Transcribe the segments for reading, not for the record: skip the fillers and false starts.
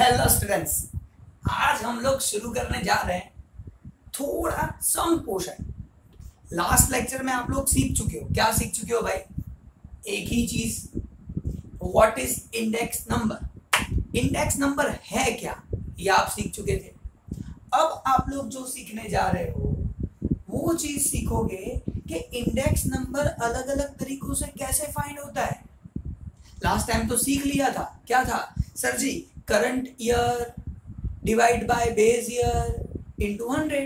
Hello students, आज हम लोग शुरू करने जा रहे हैं थोड़ा सम पोर्शन। लास्ट लेक्चर में आप लोग सीख चुके हो, क्या सीख चुके हो भाई? एक ही चीज, what is index number. Index number है क्या, ये आप सीख चुके थे। अब आप लोग जो सीखने जा रहे हो वो चीज सीखोगे कि इंडेक्स नंबर अलग अलग तरीकों से कैसे फाइंड होता है। लास्ट टाइम तो सीख लिया था, क्या था sir ji? Current year divide by base year into 100।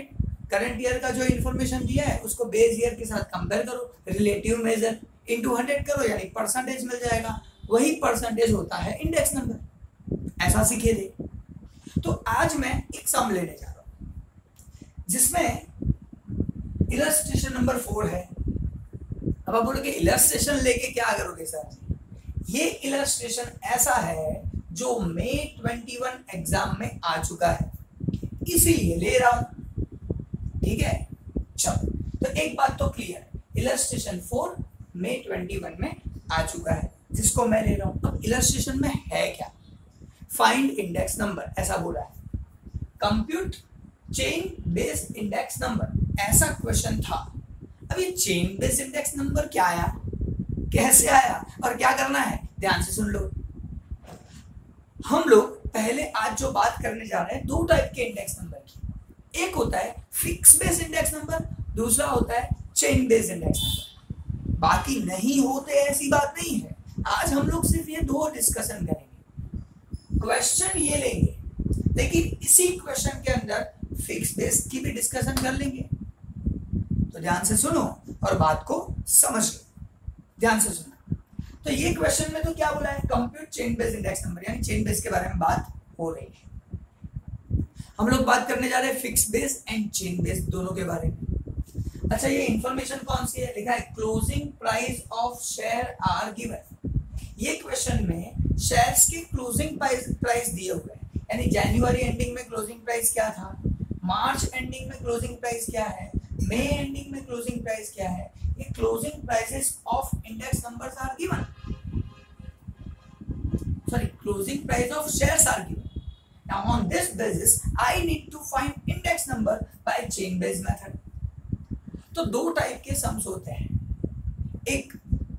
Current year का जो इन्फॉर्मेशन दिया है उसको बेस ईयर के साथ कंपेयर करो, रिलेटिव मेजर इनटू 100 करो, यानी परसेंटेज मिल जाएगा। वही परसेंटेज होता है इंडेक्स नंबर, ऐसा सीखे थे। तो आज मैं एक सम लेने जा रहा हूं जिसमें इलस्ट्रेशन नंबर 4 है। अब आप बोलोगे इलस्ट्रेशन लेके क्या करोगे सर जी? ये इलस्ट्रेशन ऐसा है जो मई 21 एग्जाम में आ चुका है, इसीलिए ले रहा हूं। ठीक है, चलो तो एक बात तो क्लियर है, इलस्ट्रेशन 4 मई 21 में आ चुका है जिसको मैं ले रहा हूं। अब इलस्ट्रेशन में है क्या? फाइंड इंडेक्स नंबर ऐसा बोला है। Compute chain based index number, ऐसा क्वेश्चन था। अब ये चेन बेस्ड इंडेक्स नंबर क्या आया, कैसे आया और क्या करना है, ध्यान से सुन लो। हम लोग पहले आज जो बात करने जा रहे हैं दो टाइप के इंडेक्स नंबर की। एक होता है फिक्स बेस इंडेक्स नंबर, दूसरा होता है चेन बेस इंडेक्स नंबर। बाकी नहीं होते ऐसी बात नहीं है। आज हम लोग सिर्फ ये दो डिस्कशन करेंगे, क्वेश्चन ये लेंगे, लेकिन इसी क्वेश्चन के अंदर फिक्स बेस की भी डिस्कशन कर लेंगे। तो ध्यान से सुनो और बात को समझ लो, ध्यान से सुनो। तो ये क्वेश्चन में तो क्या बोला है, compute chain based index number, यानी चेन बेस के बारे में बात हो रही है। हम लोग बात करने जा रहे हैं fix base and chain base दोनों के बारे में। अच्छा, ये इंफॉर्मेशन कौन सी है? लिखा है closing price of share are given. ये क्वेश्चन में शेयर्स के क्लोजिंग प्राइस दिए हुए हैं, यानी जनवरी एंडिंग में क्लोजिंग प्राइस क्या था, मार्च एंडिंग में क्लोजिंग प्राइस क्या है, मई एंडिंग में क्लोजिंग प्राइस क्या है। ये closing prices of index numbers are given, sorry, closing price of shares are given. Now on this basis I need to find index number by chain based method. तो दो type के sums होते हैं, एक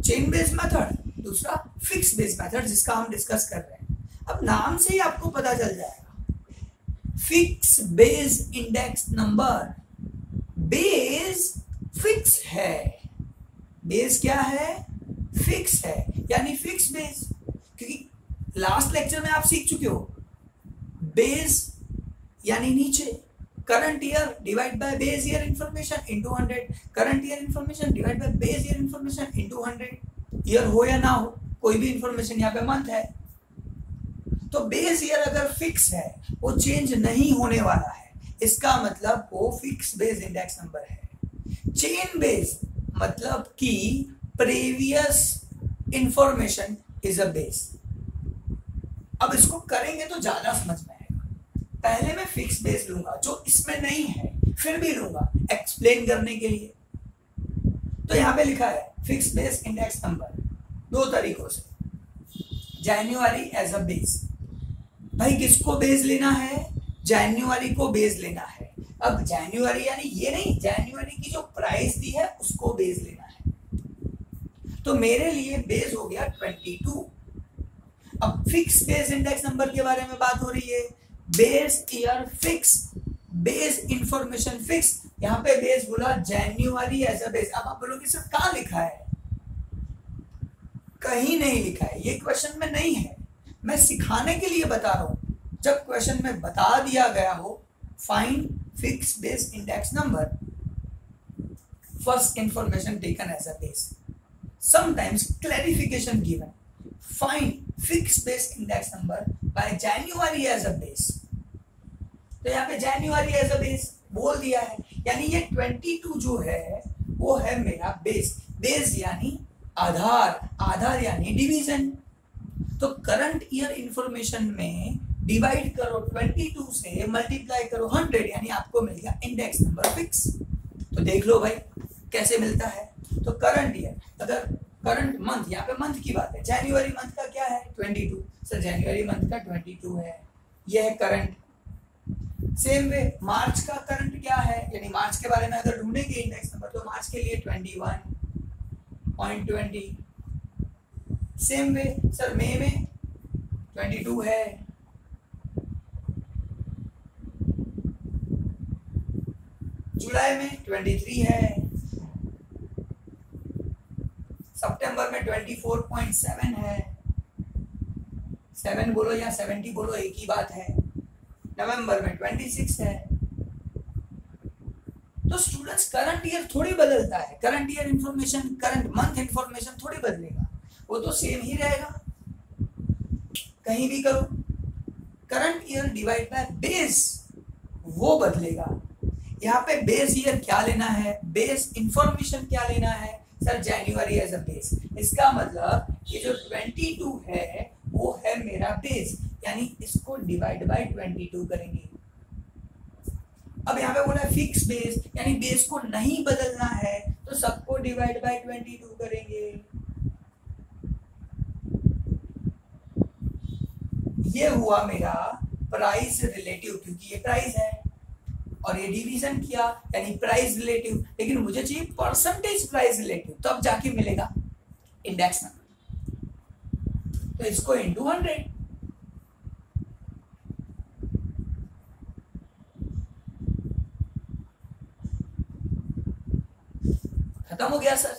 chain based method, दूसरा fix based method, जिसका हम discuss कर रहे हैं। अब नाम से ही आपको पता चल जाएगा, fix based index number. Base fix है, बेस क्या है? फिक्स है, यानी फिक्स बेस। क्योंकि लास्ट लेक्चर में आप सीख चुके हो, बेस यानी नीचे, current year divide by base year information into 100, current year information divide by base year information into 100। Year हो या ना हो, कोई भी इंफॉर्मेशन यहाँ पे मंथ है। तो बेस ईयर अगर फिक्स है, वो चेंज नहीं होने वाला है, इसका मतलब वो फिक्स बेस इंडेक्स नंबर है। चेन बेस मतलब कि previous information is a base. अब इसको करेंगे तो ज्यादा समझ में आएगा। पहले मैं फिक्स बेस लूंगा जो इसमें नहीं है, फिर भी लूंगा एक्सप्लेन करने के लिए। तो यहां पे लिखा है फिक्स बेस इंडेक्स नंबर दो तरीकों से। जनवरी एज अ बेस, भाई किसको बेस लेना है? जनवरी को बेस लेना है। अब जनवरी यानी ये नहीं, जनवरी की जो प्राइस दी है उसको बेस लेना है। तो मेरे लिए बेस हो गया 22। अब फिक्स बेस इंडेक्स नंबर के बारे में बात हो रही है। Base year fix, base information fix. यहाँ पे बेस बोला जनवरी एज अ बेस। अब आप बोलोगे सर कहाँ लिखा है? कहीं नहीं लिखा है, ये क्वेश्चन में नहीं है। मैं सिखाने के लिए बता रहा हूं। जब क्वेश्चन में बता दिया गया हो find fix base index number, first information taken as a base, sometimes clarification given, find fix base index number by January as a base. तो यहाँ पे जनवरी एज अ बेस बोल दिया है, यानी ये 22 जो है वो है मेरा बेस। बेस यानी आधार, आधार यानी डिवीजन। तो करंट ईयर इंफॉर्मेशन में डिवाइड करो 22 से, मल्टीप्लाई करो 100, यानी आपको मिल गया इंडेक्स नंबर फिक्स। तो देख लो भाई कैसे मिलता है। तो करंट ईयर, अगर करंट मंथ, यहाँ पे मंथ की बात है, जनवरी मंथ का क्या है 22, सर जनवरी मंथ का 22 है। ये है करंट। सेम वे मार्च का करंट क्या है, यानी मार्च के बारे में अगर ढूंढेंगे इंडेक्स नंबर तो मार्च के लिए 21.20। सेम वे सर मई में 22 है, जुलाई में 23 है, सितंबर में 24.7 है, 7 बोलो या 70 बोलो एक ही बात है, नवंबर में 26 है। तो स्टूडेंट्स करंट ईयर थोड़ी बदलता है, current year information, current month information थोड़ी बदलेगा, वो तो सेम ही रहेगा कहीं भी करो। Current year divide by base वो बदलेगा। यहाँ पे बेस ईयर क्या लेना है, बेस इंफॉर्मेशन क्या लेना है sir, January as a base. इसका मतलब ये जो 22 है वो है मेरा बेस, यानी इसको डिवाइड बाय 22 करेंगे। अब यहाँ पे बोला है फिक्स बेस, यानी बेस को नहीं बदलना है तो सबको डिवाइड बाय 22 करेंगे। ये हुआ मेरा प्राइस रिलेटिव, क्योंकि ये प्राइस है और ये डिवीजन किया यानी प्राइस रिलेटिव, लेकिन मुझे चाहिए परसेंटेज प्राइस रिलेटिव, तब जाके मिलेगा इंडेक्स नंबर। तो इसको इंटू 100, खत्म हो गया सर।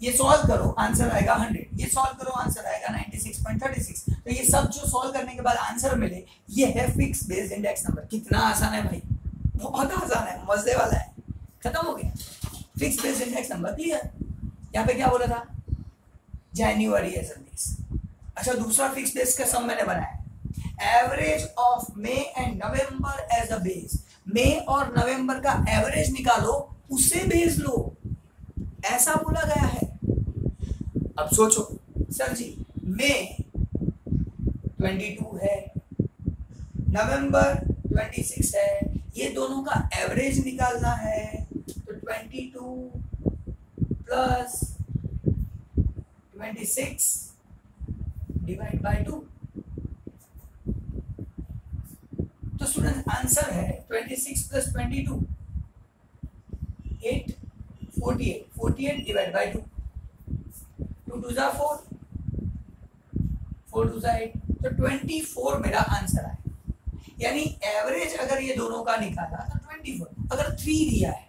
ये सॉल्व करो आंसर आएगा 100, ये सॉल्व करो आंसर आएगा 96.36। तो ये सब जो सॉल्व करने के बाद आंसर मिले ये है फिक्स बेस्ड इंडेक्स नंबर। कितना आसान है भाई, बहुत आसान है, मजे वाला है। खत्म हो गया, fix based index number clear. यहाँ पे क्या बोला था, जनवरी एज अ बेस। अच्छा दूसरा फिक्स बेस का सम मैंने बनाया, average of May and November as a base. मई और नवंबर का एवरेज निकालो, उसे बेस लो, ऐसा बोला गया है। अब सोचो सर जी मई 22 है, नवंबर 26 है, ये दोनों का एवरेज निकालना है, तो 22 प्लस 26 डिवाइड बाय 2। तो स्टूडेंट आंसर है 26 प्लस 22 8, 48 डिवाइड बाय 2, 2 2 4, 4 2 8, तो 24 मेरा आंसर है। यानी एवरेज अगर ये दोनों का निकाला तो 24, अगर 3 दिया है,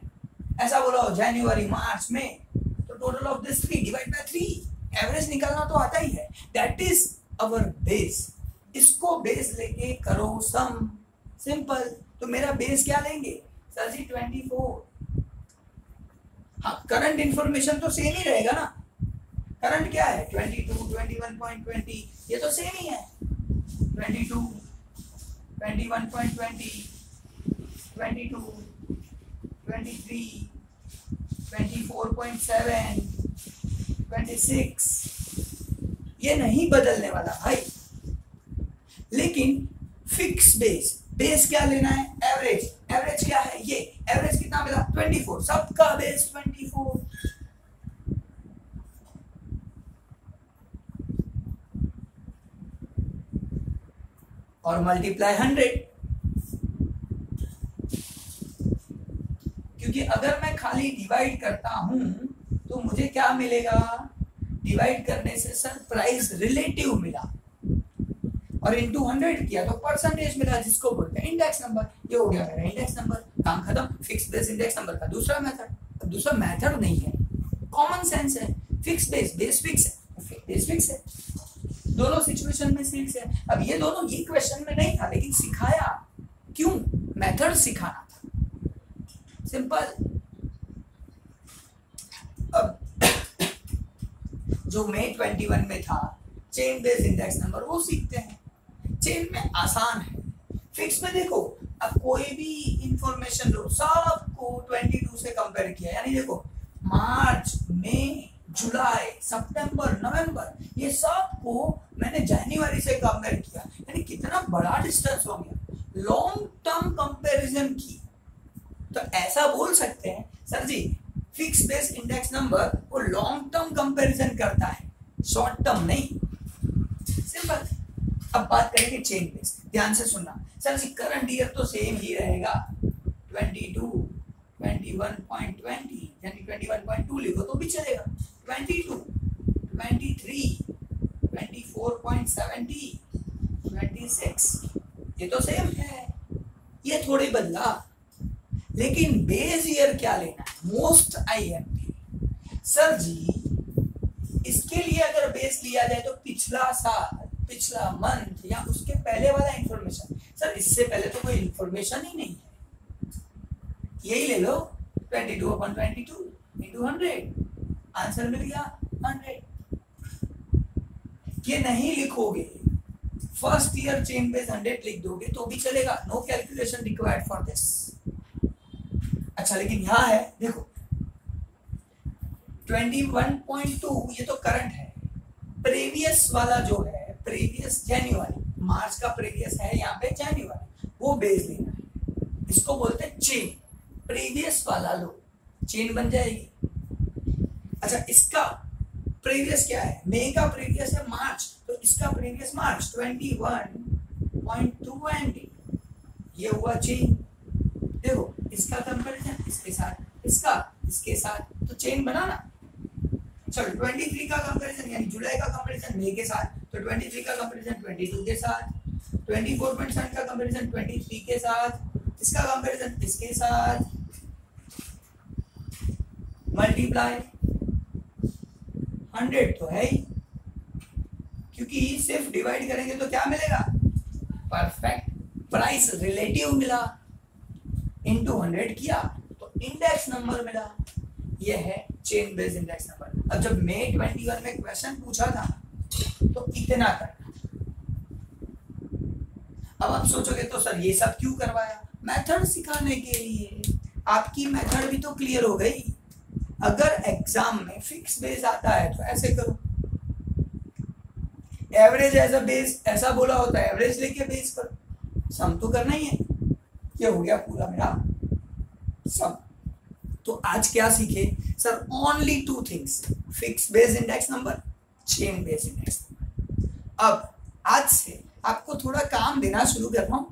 ऐसा बोला हो जनवरी मार्च में, तो total of this 3 divide by 3, average निकालना तो आता ही है, दैट इज अवर बेस। इसको बेस लेके करो सम, सिंपल। तो मेरा बेस क्या लेंगे सर जी 24। हाँ करंट इंफॉर्मेशन तो सेम ही रहेगा ना, करंट क्या है 22, 21.20, ये तो सेम ही है, 22, 21.20, 22, 23, 24.7, 26, ये नहीं बदलने वाला भाई। लेकिन फिक्स बेस, बेस क्या लेना है, एवरेज। एवरेज क्या है, ये एवरेज कितना मिला 24, सबका बेस 24। और मल्टीप्लाई 100, क्योंकि अगर मैं खाली डिवाइड करता हूं तो मुझे क्या मिलेगा, डिवाइड करने से सर प्राइस रिलेटिव मिला और इनटू 100 किया तो परसेंटेज मिला, जिसको बोलते हैं इंडेक्स नंबर। ये हो गया मेरा इंडेक्स नंबर, काम खत्म। फिक्स बेस इंडेक्स नंबर का दूसरा मेथड, अब दूसरा मेथड नहीं है, कॉमन सेंस है। फिक्स बेस, बेस फिक्स है, बेस फिक्स है, दोनों सिचुएशन में फिक्स है। अब ये दोनों ये क्वेश्चन में नहीं था, लेकिन सिखाया क्यों, मेथड सिखाना था, सिंपल। अब जो मई 21 में था चेन बेस्ड इंडेक्स नंबर, वो सीखते हैं। चेन में आसान है, फिक्स में देखो अब कोई भी इंफॉर्मेशन लो, सबको 22 से कंपेयर किया, यानी देखो मार्च, मई, जुलाई, सितंबर, नवंबर, ये सबको मैंने जनवरी से कंपेयर किया, यानी कितना बड़ा डिस्टेंस हो गया, लॉन्ग टर्म कंपैरिजन की। तो ऐसा बोल सकते हैं सर जी फिक्स बेस इंडेक्स नंबर वो लॉन्ग टर्म कंपैरिजन करता है, शॉर्ट टर्म नहीं, सिंपल। अब बात करेंगे चेन बेस, ध्यान से सुनना। सर जी करंट ईयर तो सेम ही रहेगा, 22, 21.20 यानी 21.2 लिखो तो भी चलेगा, 22, 23, 24.70, 26, ये तो सेम है, ये थोड़ी बदला। लेकिन बेस ईयर क्या लेना है, मोस्ट आईएमपी। सर जी इसके लिए अगर बेस लिया जाए तो पिछला साल, पिछला मंथ या उसके पहले वाला इंफॉर्मेशन। सर इससे पहले तो कोई इंफॉर्मेशन ही नहीं है, यही ले लो 22/22 into 100, आंसर मिल गया 100। ये नहीं लिखोगे, फर्स्ट ईयर चेन बेस 100 लिख दोगे तो भी चलेगा, no calculation required for this. अच्छा लेकिन यहाँ है देखो 21.2 ये तो करंट है, प्रीवियस वाला जो है प्रीवियस जनवरी, मार्च का प्रीवियस है यहाँ पे जनवरी, वो बेस लेना है, इसको बोलते हैं चेन। प्रीवियस वाला लो, चेन बन जाएगी। अच्छा इसका प्रीवियस क्या है, मई का प्रीवियस है मार्च, तो इसका प्रीवियस मार्च 21.20, ये हुआ चेन। देखो इसका कंपैरिजन इसके साथ, इसका इसके साथ, तो चेन बना ना। चलो 23 का कंपैरिजन यानी जुलाई का कंपैरिजन मई के साथ, तो 23 का कंपैरिजन 22 के साथ, 24.7 का कंपैरिजन 23 के साथ, इसका कंपैरिजन इसके साथ, मल्टीप्लाई 100 तो है ही, क्योंकि सिर्फ डिवाइड करेंगे तो क्या मिलेगा, परफेक्ट प्राइस रिलेटिव मिला, इनटू 100 किया तो इंडेक्स नंबर मिला, ये है चेन बेस्ड इंडेक्स नंबर। अब जब मई 21 में क्वेश्चन पूछा था तो इतना करना। अब आप सोचोगे तो सर ये सब क्यों करवाया, मेथड सिखाने के लिए। आपकी मेथड भी तो क्लियर हो गई। अगर एग्जाम में फिक्स बेस आता है तो ऐसे करो, एवरेज एज अ बेस ऐसा बोला होता है, एवरेज लेके बेस करो, सम तो करना ही है। ये हो गया पूरा मेरा सम। तो आज क्या सीखे sir, only 2 things, fix base index number, chain base index number. अब आज से आपको थोड़ा काम देना शुरू कर रहा हूं।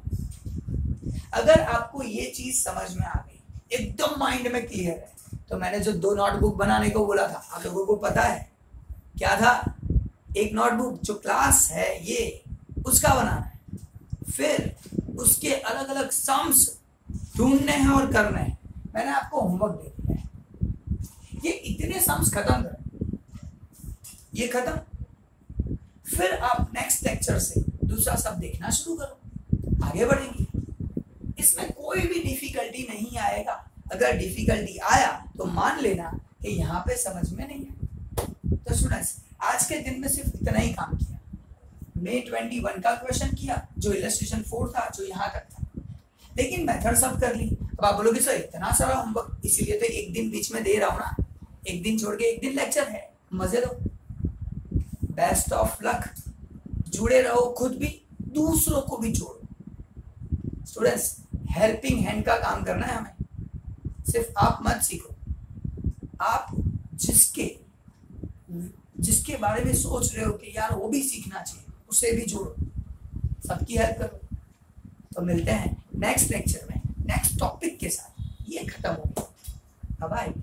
अगर आपको ये चीज समझ में आ गई, एकदम माइंड में क्लियर है, तो मैंने जो 2 नोटबुक बनाने को बोला था आप लोगों को पता है क्या था, एक नोटबुक जो क्लास है ये उसका बनाना है, फिर उसके अलग अलग सम्स ढूंढने हैं और करने हैं। मैंने आपको होमवर्क दे दिया है, ये इतने सम्स खत्म करें, ये खत्म, फिर आप नेक्स्ट लेक्चर से दूसरा सब देखना शुरू करो, आगे बढ़ेंगे। इसमें कोई भी डिफिकल्टी नहीं आएगा। अगर डिफिकल्टी आया तो मान लेना कि यहाँ पे समझ में नहीं है। तो स्टूडेंट्स आज के दिन में सिर्फ इतना ही काम किया, मई 21 का क्वेश्चन किया जो इलस्ट्रेशन 4 था, जो यहाँ तक था, लेकिन मेथड सब कर ली। अब आप बोलोगे सर इतना सारा होमवर्क, इसीलिए तो एक दिन बीच में दे रहा हूँ ना, एक दिन छोड़ के एक दिन लेक्चर है, मजे लो, बेस्ट ऑफ लक, जुड़े रहो, खुद भी दूसरों को भी जोड़ो। स्टूडेंट्स हेल्पिंग हैंड का काम करना है हमें, सिर्फ आप मत सीखो, आप जिसके बारे में सोच रहे हो कि यार वो भी सीखना चाहिए, उसे भी जोड़ो, सबकी हेल्प करो। तो मिलते हैं नेक्स्ट लेक्चर में नेक्स्ट टॉपिक के साथ, ये खत्म हो गया, बाय।